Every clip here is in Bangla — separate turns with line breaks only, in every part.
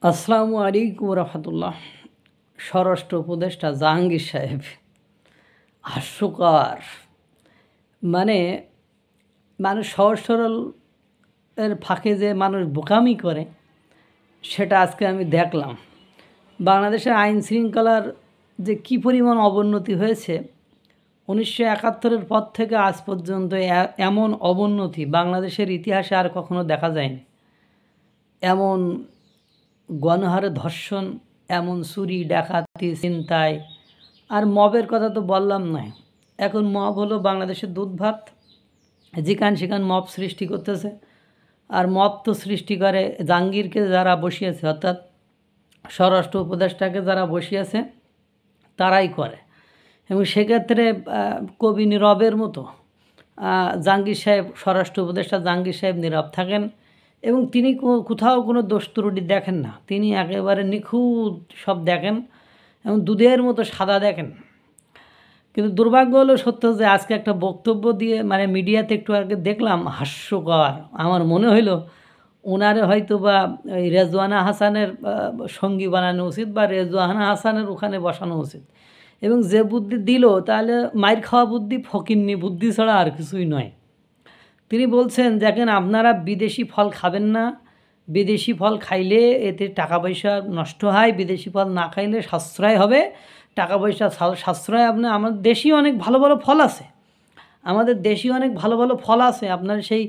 আসসালামু আলাইকুম রহমতুল্লাহ। স্বরাষ্ট্র উপদেষ্টা জাহাঙ্গীর সাহেব হাস্যকর। মানে মানুষ সহজ সরল এর ফাঁকে যে মানুষ বোকামি করে সেটা আজকে আমি দেখলাম। বাংলাদেশের আইন শৃঙ্খলার যে কী পরিমাণ অবনতি হয়েছে 1971-এর পর থেকে আজ পর্যন্ত এমন অবনতি বাংলাদেশের ইতিহাসে আর কখনো দেখা যায়নি। এমন গণহারে ধর্ষণ, এমন চুরি ডাকাতি ছিনতাই, আর মবের কথা তো বললাম না। এখন মব হলো বাংলাদেশের দুধ ভাত, যেখান সেখান মব সৃষ্টি করতেছে। আর মব তো সৃষ্টি করে জাহাঙ্গীরকে যারা বসিয়েছে, অর্থাৎ স্বরাষ্ট্র উপদেষ্টাকে যারা বসিয়েছে তারাই করে। এবং সেক্ষেত্রে কবি নীরবের মতো জাহাঙ্গীর সাহেব, স্বরাষ্ট্র উপদেষ্টা জাহাঙ্গীর সাহেব নীরব থাকেন এবং তিনি কোথাও কোনো দোষ ত্রুটি দেখেন না। তিনি একেবারে নিখুঁত সব দেখেন এবং দুধের মতো সাদা দেখেন। কিন্তু দুর্ভাগ্য হলো সত্য যে আজকে একটা বক্তব্য দিয়ে মিডিয়াতে একটু আগে দেখলাম হাস্যকর। আমার মনে হইলো ওনারে হয়তো বা ওই রেজওয়ানা হাসানের সঙ্গী বানানো উচিত বা রেজওয়ানা হাসানের ওখানে বসানো উচিত। এবং যে বুদ্ধি দিল তাহলে মাইর খাওয়া বুদ্ধি, ফকিন্নি বুদ্ধি ছাড়া আর কিছুই নয়। তিনি বলছেন, দেখেন আপনারা বিদেশি ফল খাবেন না, বিদেশি ফল খাইলে এতে টাকা পয়সা নষ্ট হয়, বিদেশি ফল না খাইলে সাশ্রয় হবে, টাকা পয়সা সাশ্রয়। আমাদের দেশি অনেক ভালো ভালো ফল আছে, আমাদের দেশি অনেক ভালো ভালো ফল আছে, আপনারা সেই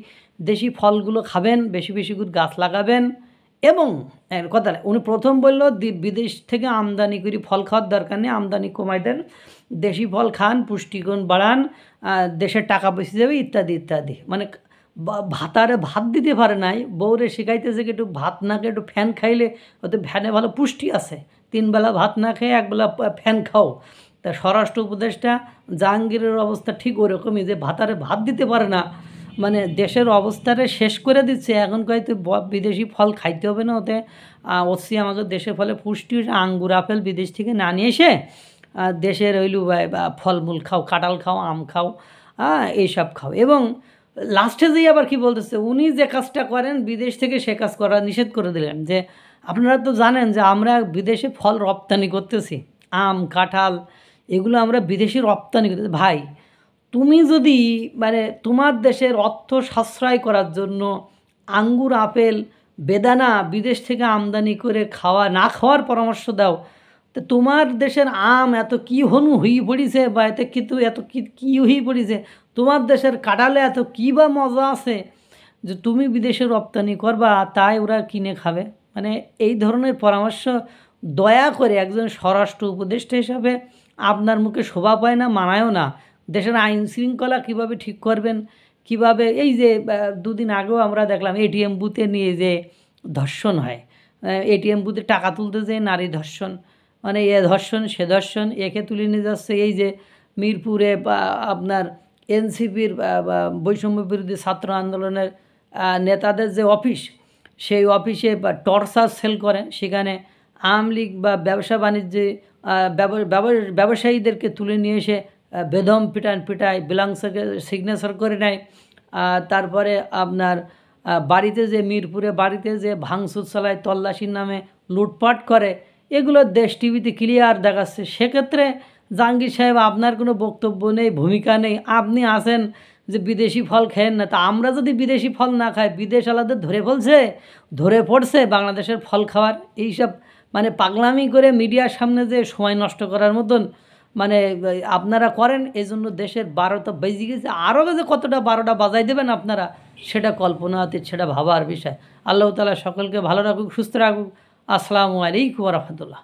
দেশি ফলগুলো খাবেন, বেশি বেশি করে গাছ লাগাবেন। এবং কথা উনি প্রথম বললো বিদেশ থেকে আমদানি করি ফল খাওয়ার দরকার নেই, আমদানি কমাই দেন, দেশি ফল খান, পুষ্টিগুণ বাড়ান, দেশের টাকা পয়সা যাবে ইত্যাদি ইত্যাদি। ভাতারে ভাত দিতে পারে নাই, বউরে শিখাইতেছে কি একটু ভাত না খেয়ে একটু ফ্যান খাইলে ওতে ফ্যানে ভালো পুষ্টি আছে, 3 বেলা ভাত না খেয়ে 1 বেলা ফ্যান খাও। তা স্বরাষ্ট্র উপদেষ্টা জাহাঙ্গীরের অবস্থা ঠিক ওরকমই, যে ভাতারে ভাত দিতে পারে না, দেশের অবস্থাটা শেষ করে দিচ্ছে। এখন হয়তো বিদেশি ফল খাইতে হবে না, ওতে অবশ্যই আমাদের দেশের ফলে পুষ্টি, আঙ্গুর আপেল বিদেশ থেকে না নিয়ে এসে দেশের হইলু ফলমূল খাও, কাঁঠাল খাও, আম খাও, এইসব খাও। এবং লাস্টে যেই আবার কি বলতেছে, উনি যে কাজটা করেন বিদেশ থেকে সে কাজ করা নিষেধ করে দিলেন। যে আপনারা তো জানেন যে আমরা বিদেশে ফল রপ্তানি করতেছি, আম কাঁঠাল এগুলো আমরা বিদেশে রপ্তানি করতেছি। ভাই, তুমি যদি তোমার দেশের অর্থ সাশ্রয় করার জন্য আঙ্গুর আপেল বেদানা বিদেশ থেকে আমদানি করে না খাওয়ার পরামর্শ দাও, তো তোমার দেশের আম এত কী হয়ে পড়িছে, বা এতে কিন্তু এত কী হয়ে পড়িছে, তোমার দেশের কাঁঠালে এত কী বা মজা আছে যে তুমি বিদেশে রপ্তানি করবা, তাই ওরা কিনে খাবে। এই ধরনের পরামর্শ দয়া করে একজন স্বরাষ্ট্র উপদেষ্টা হিসাবে আপনার মুখে শোভা পায় না, মানায়ও না। দেশের আইন শৃঙ্খলা কীভাবে ঠিক করবেন, কিভাবে এই যে 2 দিন আগেও আমরা দেখলাম এটিএম বুথে নিয়ে যে ধর্ষণ হয়, এটিএম বুথে টাকা তুলতে যেয়ে নারী ধর্ষণ, এ ধর্ষণ সে ধর্ষণ, একে তুলে নিয়ে যাচ্ছে। এই যে মিরপুরে আপনার এনসিপির বৈষম্য বিরোধী ছাত্র আন্দোলনের নেতাদের যে অফিস, সেই অফিসে টর্চার সেল করে, সেখানে আওয়ামী লীগ বা ব্যবসা বাণিজ্যে ব্যবসায়ীদেরকে তুলে নিয়ে এসে বেদম পিটায়, বিলাংসকে সিগনেচার করে নেয়। তারপরে আপনার বাড়িতে যে মিরপুরে বাড়িতে যে ভাঙচুর চালায়, তল্লাশির নামে লুটপাট করে, এগুলো দেশ টিভিতে ক্লিয়ার দেখাচ্ছে। সেক্ষেত্রে জাহাঙ্গীর সাহেব আপনার কোনো বক্তব্য নেই, ভূমিকা নেই। আপনি আছেন যে বিদেশি ফল খেয়েন না, তা আমরা যদি বিদেশি ফল না খাই, বিদেশ আলাদা ধরে পড়ছে বাংলাদেশের ফল খাওয়ার। এইসব পাগলামি করে মিডিয়ার সামনে যে সময় নষ্ট করার মতন আপনারা করেন। এই জন্য দেশের 12টা বেজে গেছে, আরও যে কতটা 12টা বাজাই দেবেন আপনারা, সেটা কল্পনাতীত, সেটা ভাবার বিষয়। আল্লাহ তাআলা সকলকে ভালো রাখুক, সুস্থ রাখুক। আসসালামু আলাইকুম ওয়া রাহমাতুল্লাহ।